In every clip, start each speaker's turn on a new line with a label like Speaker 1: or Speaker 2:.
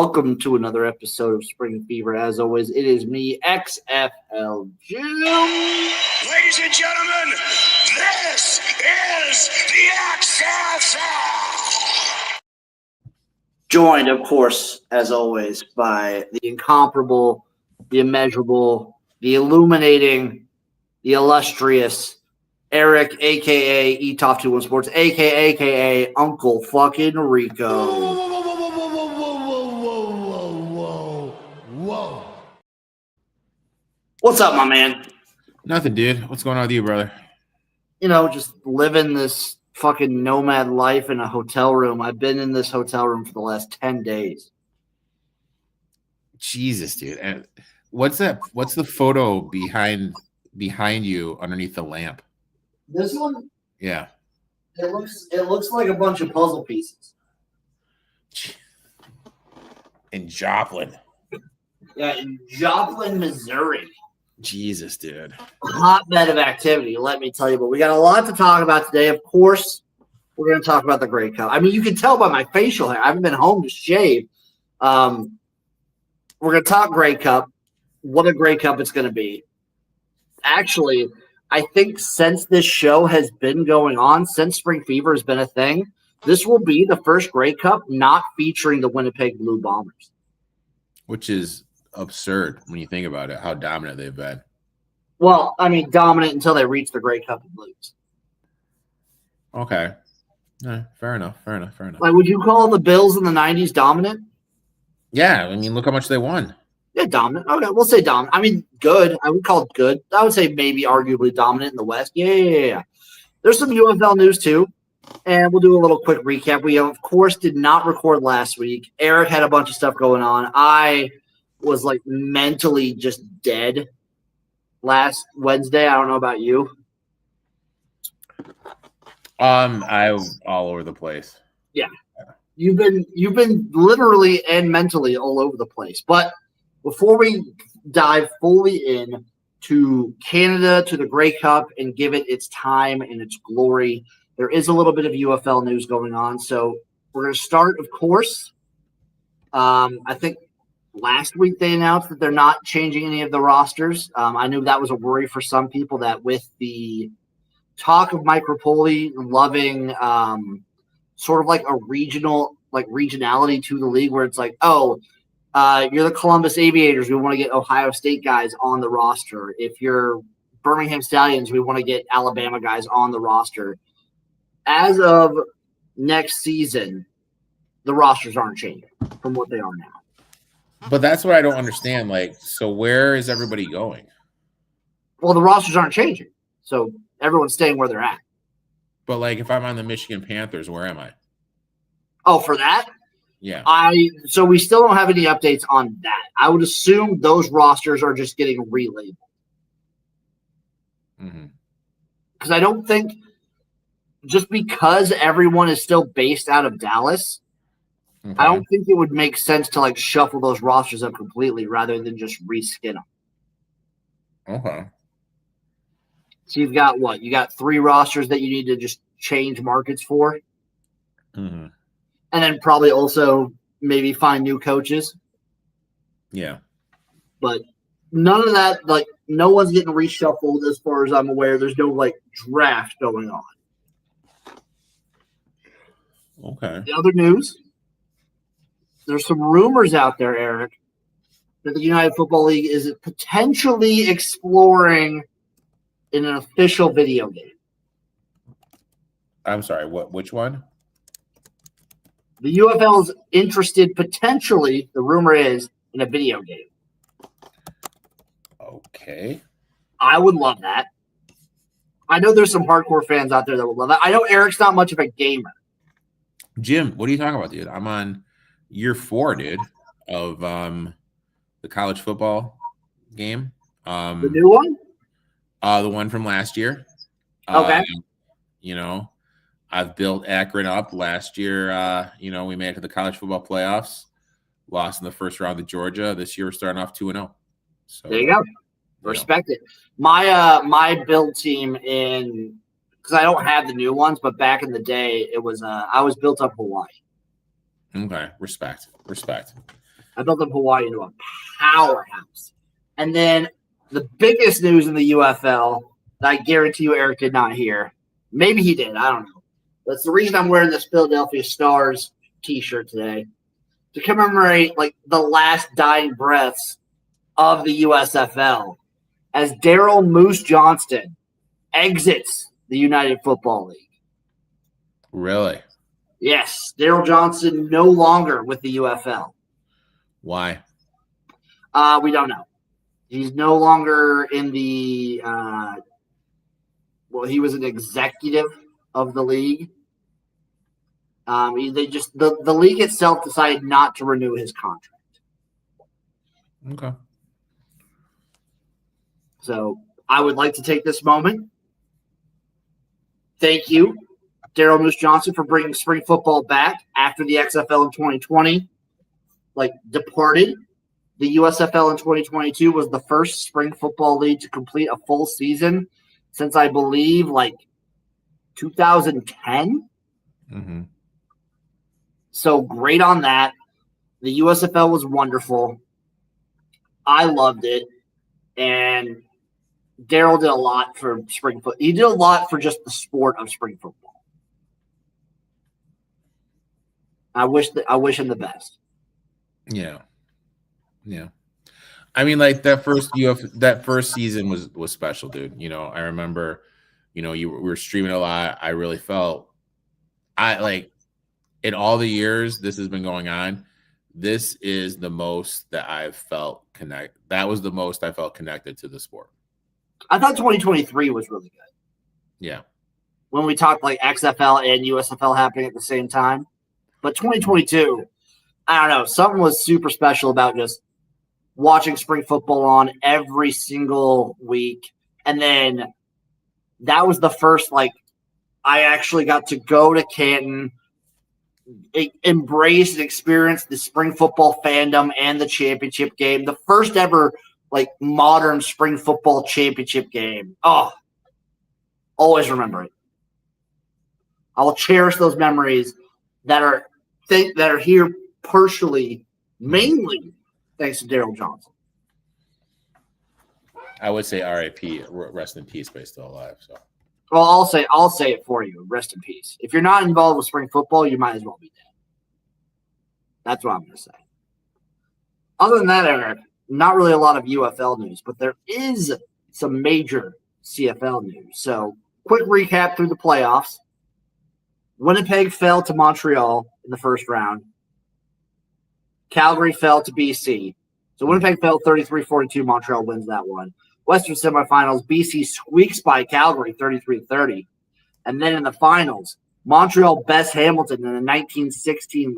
Speaker 1: Welcome to another episode of Spring Fever. As always, it is me, XFL Jim.
Speaker 2: Ladies and gentlemen, this is the XFL.
Speaker 1: Joined, of course, as always, by the incomparable, the immeasurable, the illuminating, the illustrious Eric, a.k.a. Etoff21 Sports, a.k.a. Uncle fucking Rico. What's up, my man?
Speaker 3: Nothing, dude. What's going on with you, brother?
Speaker 1: You know, just living this fucking nomad life in a hotel room. I've been in this hotel room for the last 10 days.
Speaker 3: Jesus, dude. And what's that? What's the photo behind you underneath the lamp?
Speaker 1: This one?
Speaker 3: Yeah.
Speaker 1: It looks like a bunch of puzzle pieces.
Speaker 3: In Joplin.
Speaker 1: Yeah, in Joplin, Missouri.
Speaker 3: Jesus, dude.
Speaker 1: Hotbed of activity, let me tell you. But we got a lot to talk about today. Of course, we're going to talk about the Grey Cup. I mean, you can tell by my facial hair. I haven't been home to shave. We're going to talk Grey Cup. What a Grey Cup it's going to be. Actually, I think since this show has been going on, since Spring Fever has been a thing, this will be the first Grey Cup not featuring the Winnipeg Blue Bombers.
Speaker 3: Which is absurd when you think about it, how dominant they've been.
Speaker 1: Well, I mean, dominant until they reach the Grey Cup and lose.
Speaker 3: Okay. Fair enough.
Speaker 1: Like, would you call the Bills in the 90s dominant?
Speaker 3: Yeah, I mean, look how much they won.
Speaker 1: Yeah, dominant. Okay, we'll say dominant. I mean, good. I would call it good. I would say maybe arguably dominant in the West. Yeah. There's some UFL news, too, and we'll do a little quick recap. We, of course, did not record last week. Eric had a bunch of stuff going on. I was, like, mentally just dead last Wednesday. I don't know about you.
Speaker 3: I was all over the place.
Speaker 1: Yeah. You've been literally and mentally all over the place. But before we dive fully in to Canada, to the Grey Cup, and give it its time and its glory, there is a little bit of UFL news going on. So we're going to start, of course. I think last week they announced that they're not changing any of the rosters. I knew that was a worry for some people, that with the talk of Mike Rapoli loving sort of like a regionality to the league, where it's like, you're the Columbus Aviators, we want to get Ohio State guys on the roster. If you're Birmingham Stallions, we want to get Alabama guys on the roster. As of next season, the rosters aren't changing from what they are now.
Speaker 3: But that's what I don't understand. Like, so where is everybody going?
Speaker 1: Well, the rosters aren't changing, so everyone's staying where they're at.
Speaker 3: But, like, if I'm on the Michigan Panthers, where am I?
Speaker 1: Oh, for that?
Speaker 3: Yeah.
Speaker 1: So we still don't have any updates on that. I would assume those rosters are just getting relabeled. Because I don't think, just because everyone is still based out of Dallas, okay, I don't think it would make sense to, like, shuffle those rosters up completely rather than just reskin them.
Speaker 3: Okay.
Speaker 1: So you've got what? You got 3 rosters that you need to just change markets for.
Speaker 3: Mm-hmm.
Speaker 1: And then probably also maybe find new coaches.
Speaker 3: Yeah.
Speaker 1: But none of that, like, no one's getting reshuffled as far as I'm aware. There's no, like, draft going on.
Speaker 3: Okay.
Speaker 1: The other news, there's some rumors out there, Eric, that the United Football League is potentially exploring in an official video game.
Speaker 3: I'm sorry, which one?
Speaker 1: The UFL is interested potentially, the rumor is, in a video game.
Speaker 3: Okay.
Speaker 1: I would love that. I know there's some hardcore fans out there that would love that. I know Eric's not much of a gamer.
Speaker 3: Jim, what are you talking about, dude? I'm on year 4, dude, of the college football game.
Speaker 1: The new one?
Speaker 3: The one from last year.
Speaker 1: Okay.
Speaker 3: I've built Akron up last year. We made it to the college football playoffs, lost in the first round to Georgia. This year we're starting off 2-0. So
Speaker 1: there you go. Respect it. My build team because I don't have the new ones, but back in the day it was I was built up Hawaii.
Speaker 3: Okay, respect.
Speaker 1: I built up Hawaii into a powerhouse. And then the biggest news in the UFL that I guarantee you Eric did not hear. Maybe he did. I don't know. That's the reason I'm wearing this Philadelphia Stars t-shirt today, to commemorate like the last dying breaths of the USFL as Daryl Moose Johnston exits the United Football League.
Speaker 3: Really?
Speaker 1: Yes, Daryl Johnston no longer with the UFL.
Speaker 3: Why?
Speaker 1: We don't know. He's no longer in the he was an executive of the league. The league itself decided not to renew his contract.
Speaker 3: Okay.
Speaker 1: So I would like to take this moment. Thank you, Daryl Moose Johnston, for bringing spring football back after the XFL in 2020 departed. The USFL in 2022 was the first spring football league to complete a full season since I believe 2010.
Speaker 3: Mm-hmm.
Speaker 1: So great on that. The USFL was wonderful. I loved it. And Daryl did a lot for spring football. He did a lot for just the sport of spring football. I wish him the best.
Speaker 3: Yeah. Yeah. I mean, that first season was special, dude. I remember, we were streaming a lot. I really felt in all the years this has been going on, this is the most that I've felt connect. That was the most I felt connected to the sport.
Speaker 1: I thought 2023 was really good.
Speaker 3: Yeah.
Speaker 1: When we talked XFL and USFL happening at the same time. But 2022, I don't know, something was super special about just watching spring football on every single week. And then that was the first, I actually got to go to Canton, embrace and experience the spring football fandom and the championship game. The first ever, modern spring football championship game. Oh, always remember it. I will cherish those memories that are here partially, mainly thanks to Daryl Johnson.
Speaker 3: I would say RIP, rest in peace, but he's still alive. So,
Speaker 1: well, I'll say it for you. Rest in peace. If you're not involved with spring football, you might as well be dead. That's what I'm going to say. Other than that, Eric, not really a lot of UFL news, but there is some major CFL news. So, quick recap through the playoffs. Winnipeg fell to Montreal in the first round. Calgary fell to BC. So Winnipeg fell 33-42. Montreal wins that one. Western semifinals, BC squeaks by Calgary 33-30. And then in the finals, Montreal bests Hamilton in a 1916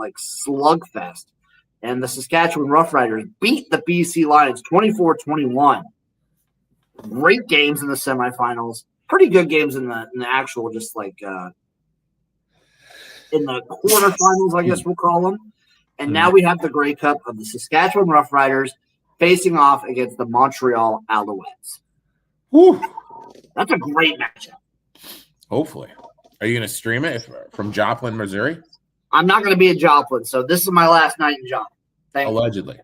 Speaker 1: slugfest. And the Saskatchewan Roughriders beat the BC Lions 24-21. Great games in the semifinals. Pretty good games in the actual in the quarterfinals, I guess we'll call them. And now we have the Grey Cup of the Saskatchewan Roughriders facing off against the Montreal Alouettes.
Speaker 3: Whew.
Speaker 1: That's a great matchup.
Speaker 3: Hopefully. Are you going to stream it from Joplin, Missouri?
Speaker 1: I'm not going to be in Joplin, so this is my last night in Joplin.
Speaker 3: Allegedly.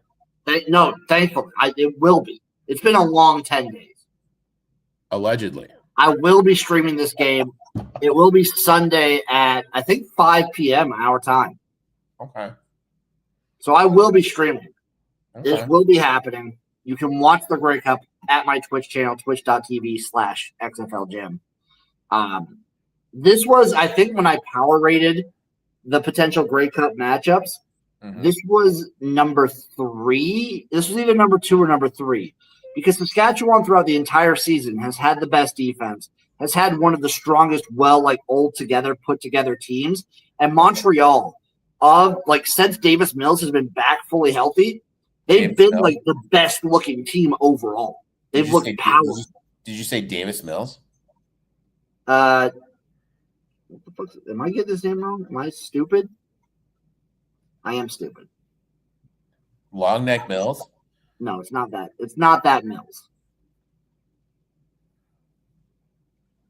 Speaker 1: Thankfully. It will be. It's been a long 10 days.
Speaker 3: Allegedly.
Speaker 1: I will be streaming this game. It will be Sunday at, I think, 5 p.m. our time.
Speaker 3: Okay.
Speaker 1: So I will be streaming.
Speaker 3: Okay.
Speaker 1: This will be happening. You can watch the Grey Cup at my Twitch channel, twitch.tv/XFLGym. This was, I think, when I power rated the potential Grey Cup matchups, this was number 3. This was either number 2 or number 3. Because Saskatchewan throughout the entire season has had the best defense, has had one of the strongest, put together teams. And Montreal, since Davis Mills has been back fully healthy, they've been the best looking team overall. They've looked powerful.
Speaker 3: Did you say Davis Mills?
Speaker 1: What the fuck? Am I getting this name wrong? Am I stupid? I am stupid.
Speaker 3: Long Neck Mills?
Speaker 1: No, it's not that. It's not that Mills.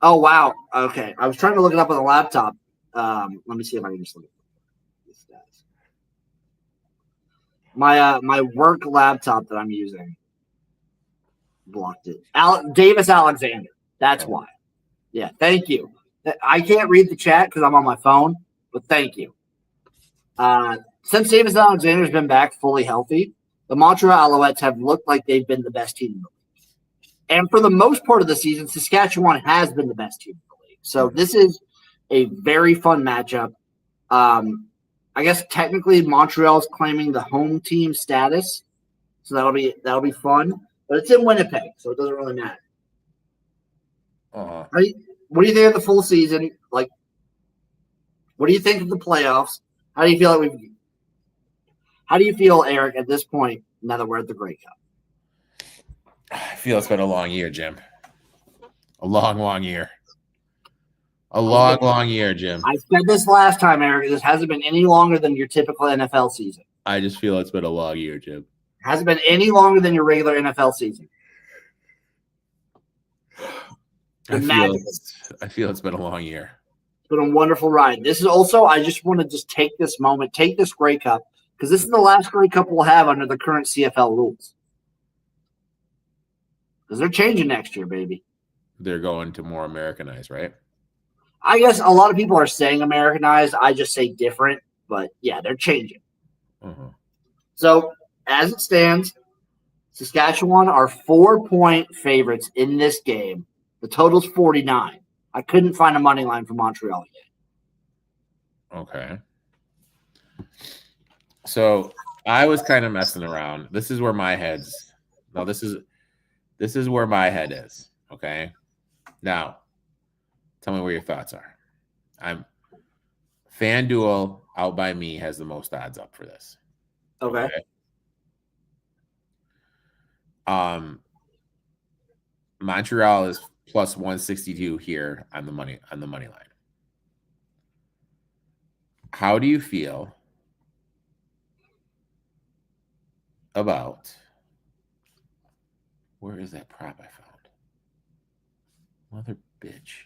Speaker 1: Oh, wow. Okay. I was trying to look it up on the laptop. Let me see if I can just look at these guys. My work laptop that I'm using blocked it. Davis Alexander. That's why. Yeah, thank you. I can't read the chat because I'm on my phone, but thank you. Since Davis Alexander's been back fully healthy, the Montreal Alouettes have looked like they've been the best team in the league. And for the most part of the season, Saskatchewan has been the best team in the league. So this is a very fun matchup. I guess technically Montreal's claiming the home team status, so that'll be fun. But it's in Winnipeg, so it doesn't really matter. What do you think of the full season? Like, what do you think of the playoffs? How do you feel Eric, at this point, now that we're at the Grey Cup?
Speaker 3: I feel it's been a long year, Jim. A long year. A long year, Jim.
Speaker 1: I said this last time, Eric. This hasn't been any longer than your typical NFL season.
Speaker 3: I just feel it's been a long year, Jim.
Speaker 1: It hasn't been any longer than your regular NFL season.
Speaker 3: I feel it's been a long year.
Speaker 1: It's been a wonderful ride. This is also, I just want to take this moment, take this Grey Cup, because this is the last Grey Cup we'll have under the current CFL rules. Because they're changing next year, baby.
Speaker 3: They're going to more Americanized, right?
Speaker 1: I guess a lot of people are saying Americanized. I just say different. But, yeah, they're changing. So, as it stands, Saskatchewan are 4-point favorites in this game. The total's 49. I couldn't find a money line for Montreal yet.
Speaker 3: Okay. So I was kind of messing around. This is where my head's. No, this is where my head is. Okay. Now, tell me where your thoughts are. FanDuel out by me has the most odds up for this.
Speaker 1: Okay.
Speaker 3: Montreal is plus 162 here on the money line. How do you feel about, where is that prop I found? Mother bitch.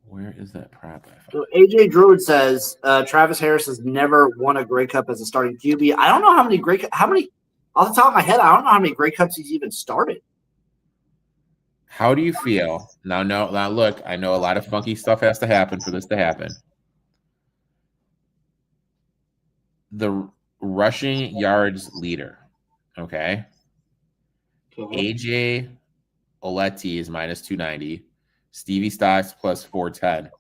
Speaker 3: Where is that prop I found?
Speaker 1: So AJ Druid says Travis Harris has never won a Grey Cup as a starting QB. I don't know how many off the top of my head, I don't know how many Grey Cups he's even started.
Speaker 3: How do you feel? Now look, I know a lot of funky stuff has to happen for this to happen. The rushing yards leader, okay? AJ Oletti is minus 290. Stevie Stocks plus 410.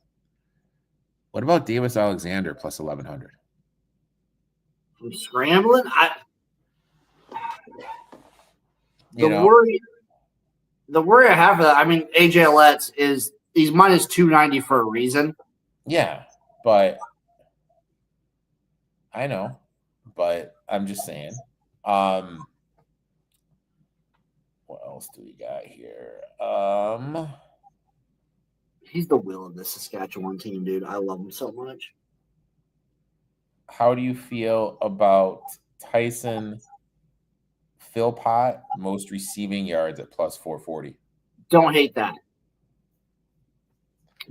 Speaker 3: What about Davis Alexander plus 1100?
Speaker 1: I'm scrambling. The worry I have for that, I mean, AJ Oletti he's minus 290 for a reason.
Speaker 3: Yeah, but I know, but I'm just saying. What else do we got here?
Speaker 1: He's the will of the Saskatchewan team, dude. I love him so much.
Speaker 3: How do you feel about Tyson Philpott, most receiving yards at plus 440?
Speaker 1: Don't hate that.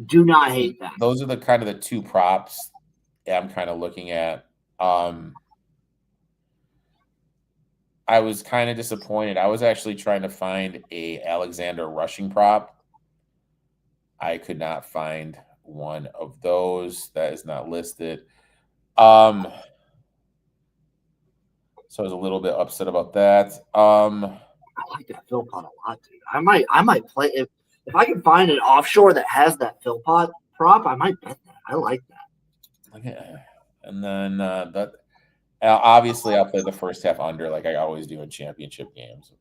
Speaker 1: Do not hate that.
Speaker 3: Those are the kind of the two props I'm kind of looking at. I was kind of disappointed. I was actually trying to find a Alexander rushing prop. I could not find one of those. That is not listed. So I was a little bit upset about that.
Speaker 1: I like that Philpott a lot, dude. I might play if I can find an offshore that has that Philpott prop. I might bet that. I like that.
Speaker 3: Okay. And then that obviously I'll play the first half under like I always do in championship games.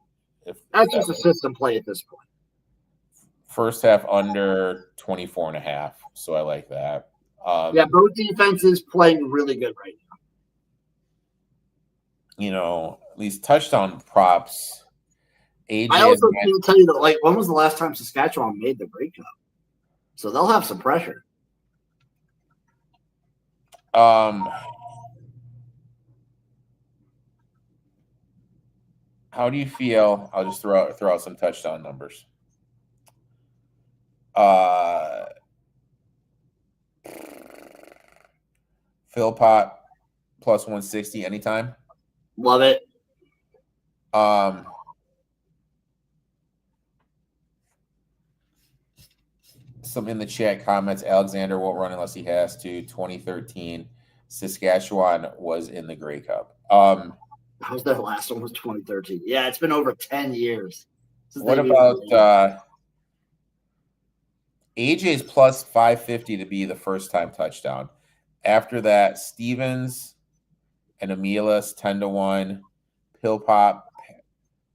Speaker 1: That's just a system play at this point.
Speaker 3: First half under 24.5. So I like that.
Speaker 1: Yeah, both defenses playing really good right now.
Speaker 3: You know, these touchdown props. AJ
Speaker 1: I also can tell you that, like, when was the last time Saskatchewan made the Grey Cup? So they'll have some pressure.
Speaker 3: How do you feel? I'll just throw out some touchdown numbers. Philpott plus 160 anytime.
Speaker 1: Love it.
Speaker 3: Some in the chat comments, Alexander won't run unless he has to. 2013, Saskatchewan was in the Grey Cup.
Speaker 1: How was their last one? Was 2013? Yeah, it's been over 10 years.
Speaker 3: What about AJ's plus 550 to be the first time touchdown? After that, Stevens and Amelis 10-1, Pillpop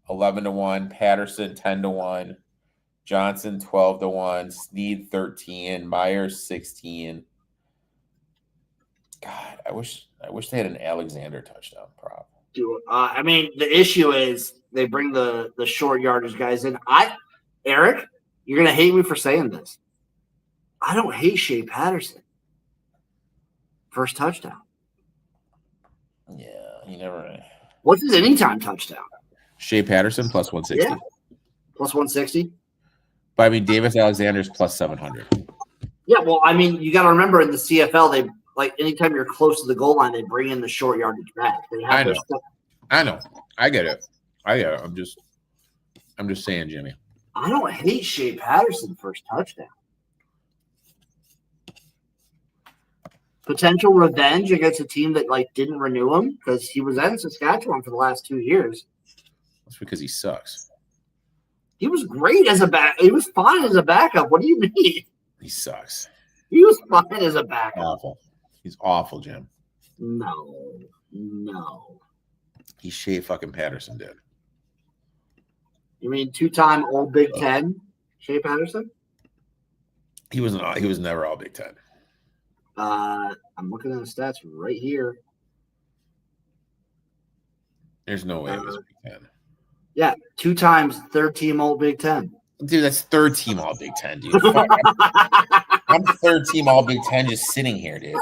Speaker 3: 11-1, Patterson 10-1, Johnston 12-1, Sneed 13, Myers 16. God, I wish they had an Alexander touchdown prop.
Speaker 1: I mean, the issue is they bring the short yardage guys in. Eric, you're gonna hate me for saying this. I don't hate Shea Patterson. First touchdown.
Speaker 3: Yeah, he never.
Speaker 1: What's his anytime touchdown?
Speaker 3: Shea Patterson plus 160.
Speaker 1: Yeah. Plus 160.
Speaker 3: But I mean, Davis Alexander's plus 700.
Speaker 1: Yeah, well, I mean, you got to remember in the CFL, they like anytime you're close to the goal line, they bring in the short yardage back.
Speaker 3: I know. I get it. I'm just saying, Jimmy.
Speaker 1: I don't hate Shea Patterson first touchdown. Potential revenge against a team that didn't renew him because he was in Saskatchewan for the last 2 years.
Speaker 3: That's because he sucks.
Speaker 1: He was great as a back. He was fine as a backup. What do you mean?
Speaker 3: He sucks.
Speaker 1: He was fine as a backup.
Speaker 3: Awful. He's awful, Jim.
Speaker 1: No.
Speaker 3: He Shea fucking Patterson did.
Speaker 1: You mean 2-time All Big Ten, Shea Patterson?
Speaker 3: He was never All Big Ten.
Speaker 1: I'm looking at the stats right here.
Speaker 3: There's no way it was Big Ten.
Speaker 1: Yeah, 2 times third team All Big Ten.
Speaker 3: Dude, that's third team All Big Ten, dude. I'm third team All Big Ten just sitting here, dude.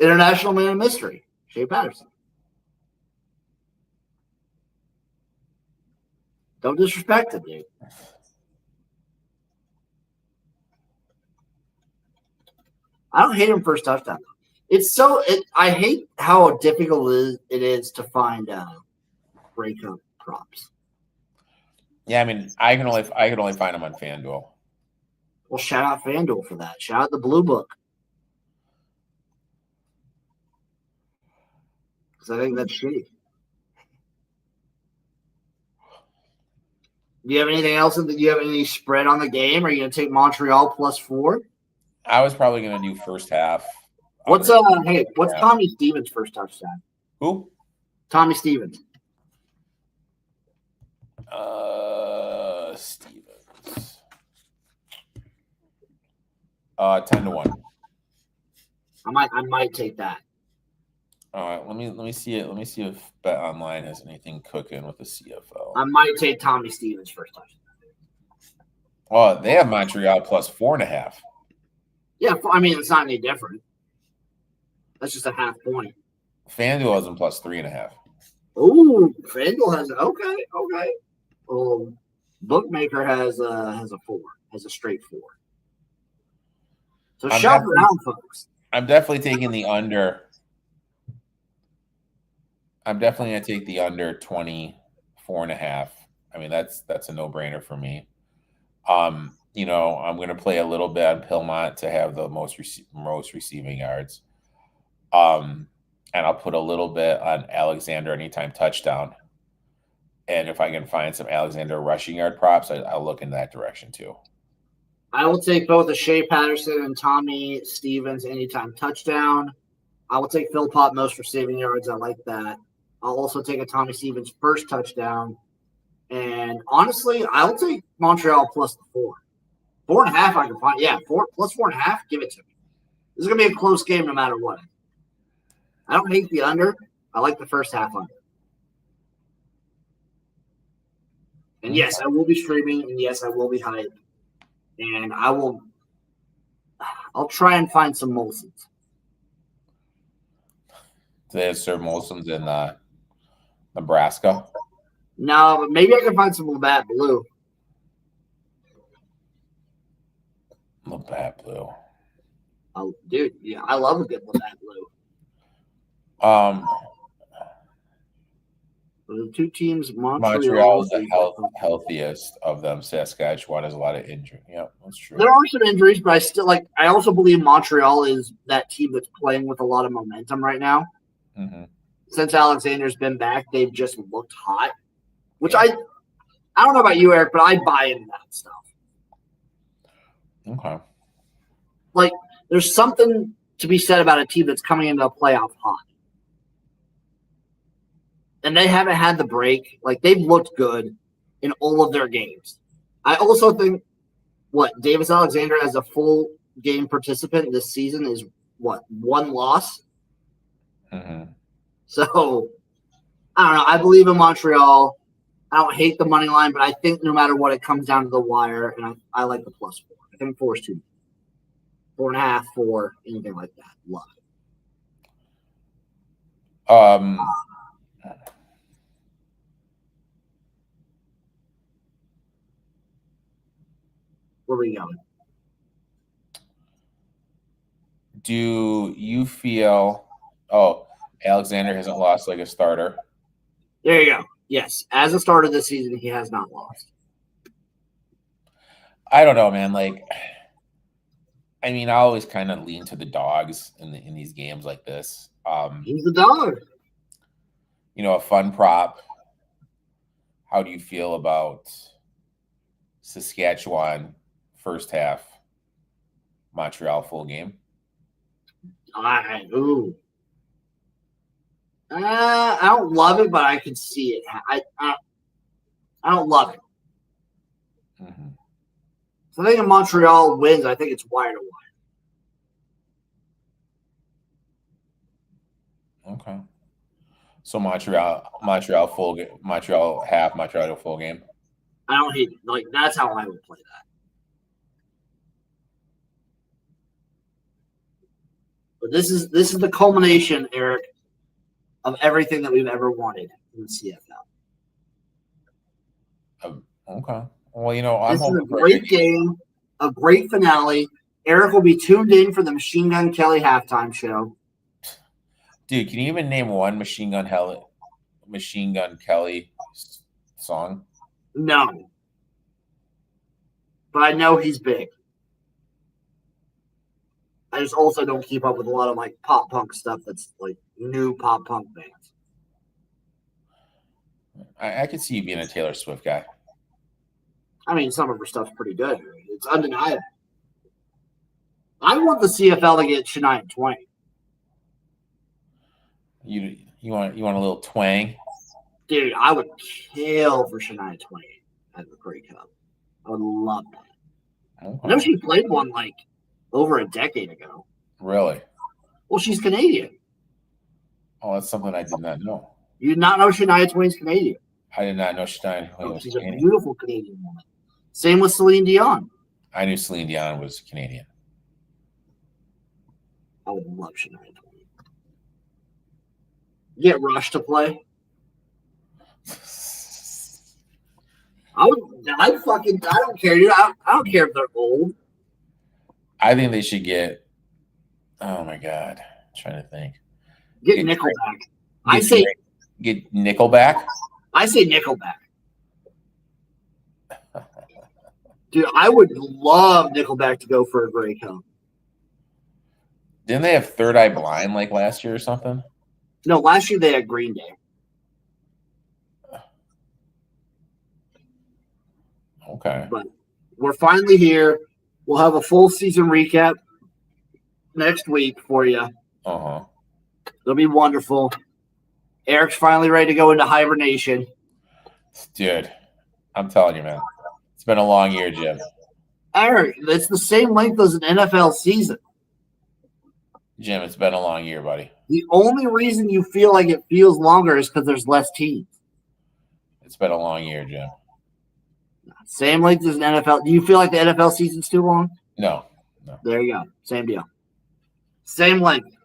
Speaker 1: International man of mystery, Shea Patterson. Don't disrespect him, dude. I don't hate him first touchdown. I hate how difficult it is to find Grey Cup props.
Speaker 3: Yeah, I mean, I can only find them on FanDuel.
Speaker 1: Well, shout out FanDuel for that. Shout out the Blue Book. Because I think that's shitty. Do you have anything else? Do you have any spread on the game? Are you going to take Montreal plus 4?
Speaker 3: I was probably going to do first half.
Speaker 1: What's Tommy Stevens' first touchdown?
Speaker 3: Who?
Speaker 1: Tommy Stevens.
Speaker 3: Stevens. 10-1.
Speaker 1: I might take that.
Speaker 3: All right, let me see it. Let me see if Bet Online has anything cooking with the CFL.
Speaker 1: I might take Tommy Stevens' first touchdown.
Speaker 3: Oh, they have Montreal plus 4.5.
Speaker 1: Yeah, I mean it's not any different. That's just a half point.
Speaker 3: FanDuel has them plus 3.5.
Speaker 1: Ooh, FanDuel has okay. Well, Bookmaker has a 4, has a straight 4. So shop around, folks.
Speaker 3: I'm definitely taking the under. I'm definitely going to take the under 24.5. I mean, that's a no-brainer for me. I'm going to play a little bit on Pillmont to have the most receiving yards. And I'll put a little bit on Alexander anytime touchdown. And if I can find some Alexander rushing yard props, I'll look in that direction too.
Speaker 1: I will take both a Shea Patterson and Tommy Stevens anytime touchdown. I will take Phil Pop most receiving yards. I like that. I'll also take a Tommy Stevens first touchdown. And honestly, I'll take Montreal plus the 4. 4.5 I can find. Yeah, 4 plus 4.5, give it to me. This is going to be a close game no matter what. I don't hate the under. I like the first half under. And yes, I will be streaming, and yes, I will be hyped. And I'll try and find some Molsons.
Speaker 3: Do they serve Molsons in Nebraska?
Speaker 1: No, but maybe I can find some Labatt Blue.
Speaker 3: Labatt Blue.
Speaker 1: Oh, dude, yeah, I love a good Labatt Blue. The two teams,
Speaker 3: Montreal is the healthiest of them. Saskatchewan has a lot of injury. Yeah, that's true.
Speaker 1: There are some injuries, but I also believe Montreal is that team that's playing with a lot of momentum right now.
Speaker 3: Mm-hmm.
Speaker 1: Since Alexander's been back, they've just looked hot. Which I don't know about you, Eric, but I buy into that stuff.
Speaker 3: Okay.
Speaker 1: Like, there's something to be said about a team that's coming into a playoff hot. And they haven't had the break. Like, they've looked good in all of their games. I also think, Davis Alexander as a full game participant this season is, one loss?
Speaker 3: Mm-hmm.
Speaker 1: So, I don't know. I believe in Montreal. I don't hate the money line, but I think no matter what, it comes down to the wire, and I like the +4. I think 4 is too. 4.5, 4, anything like that. Love it. Where are we going?
Speaker 3: Do you feel? Oh, Alexander hasn't lost like a starter.
Speaker 1: There you go. Yes, as a starter this season, he has not lost.
Speaker 3: I don't know, man. Like, I mean, I always kind of lean to the dogs in these games like this.
Speaker 1: He's the dog.
Speaker 3: A fun prop. How do you feel about Saskatchewan first half, Montreal full game?
Speaker 1: I don't love it, but I can see it. I don't love it.
Speaker 3: Mm-hmm.
Speaker 1: So I think if Montreal wins, I think it's wire to
Speaker 3: wire. Okay. So Montreal full game, Montreal half, Montreal full game.
Speaker 1: I don't hate it. Like, that's how I would play that. But this is the culmination, Eric, of everything that we've ever wanted in the CFL.
Speaker 3: Okay. Well, I'm
Speaker 1: this is
Speaker 3: hoping
Speaker 1: a great game, a great finale. Eric will be tuned in for the Machine Gun Kelly halftime show.
Speaker 3: Dude, can you even name one Machine Gun Kelly song?
Speaker 1: No. But I know he's big. I just also don't keep up with a lot of like pop punk stuff that's like new pop punk bands.
Speaker 3: I could see you being a Taylor Swift guy.
Speaker 1: I mean, some of her stuff's pretty good. It's undeniable. I want the CFL to get Shania Twain.
Speaker 3: You want a little twang?
Speaker 1: Dude, I would kill for Shania Twain at the Grey Cup. I would love that. Okay. I know she played one like over a decade ago.
Speaker 3: Really?
Speaker 1: Well, she's Canadian.
Speaker 3: Oh, that's something I did not know.
Speaker 1: You did not know Shania Twain's Canadian?
Speaker 3: I did not know Shania Twain was Canadian.
Speaker 1: She's a beautiful Canadian woman. Same with Celine Dion.
Speaker 3: I knew Celine Dion was Canadian.
Speaker 1: I would love Shania Twain. Get Rush to play. I don't care, dude. I don't care if they're old.
Speaker 3: I think they should get. Oh my God, I'm trying to think.
Speaker 1: Get Nickelback.
Speaker 3: Get Nickelback.
Speaker 1: I say Nickelback. Dude, I would love Nickelback to go for a Grey Cup.
Speaker 3: Didn't they have Third Eye Blind like last year or something?
Speaker 1: No, last year they had Green Day.
Speaker 3: Okay.
Speaker 1: But we're finally here. We'll have a full season recap next week for you.
Speaker 3: Uh-huh.
Speaker 1: It'll be wonderful. Eric's finally ready to go into hibernation.
Speaker 3: Dude, I'm telling you, man. It's been a long year, Jim.
Speaker 1: Eric, it's the same length as an NFL season.
Speaker 3: Jim, it's been a long year, buddy.
Speaker 1: The only reason you feel like it feels longer is because there's less teams.
Speaker 3: It's been a long year, Jim.
Speaker 1: Same length as an NFL. Do you feel like the NFL season's too long?
Speaker 3: No.
Speaker 1: There you go. Same deal. Same length.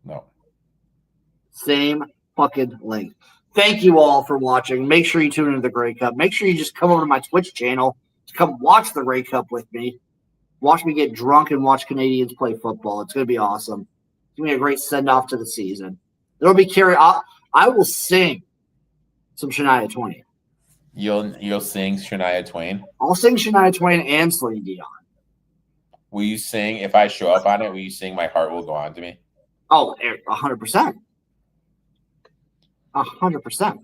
Speaker 3: No.
Speaker 1: Same fucking length. Thank you all for watching. Make sure you tune into the Grey Cup. Make sure you just come over to my Twitch channel to come watch the Grey Cup with me. watch me get drunk and watch Canadians play football. It's going to be awesome. It's going to be a great send-off to the season. It'll be I will sing some Shania Twain.
Speaker 3: You'll sing Shania Twain?
Speaker 1: I'll sing Shania Twain and Celine Dion.
Speaker 3: Will you sing, if I show up on it, will you sing My Heart Will Go On to Me?
Speaker 1: Oh, 100%. 100%.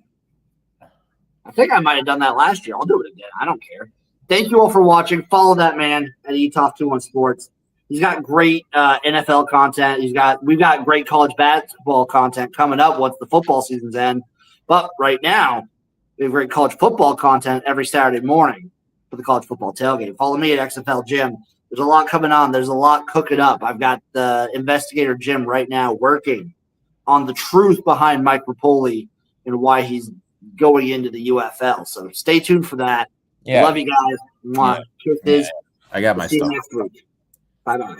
Speaker 1: I think I might have done that last year. I'll do it again. I don't care. Thank you all for watching. Follow that man at eTalk21 Sports. He's got great NFL content. We've got great college basketball content coming up once the football season's end. But right now, we have great college football content every Saturday morning for the college football tailgate. Follow me at XFL Jim. There's a lot coming on. There's a lot cooking up. I've got the investigator Jim right now working on the truth behind Mike Rapoli and why he's going into the UFL. So stay tuned for that.
Speaker 3: Yeah.
Speaker 1: Love you guys. Mwah.
Speaker 3: Yeah. I got my
Speaker 1: See you
Speaker 3: stuff.
Speaker 1: next week. Bye-bye.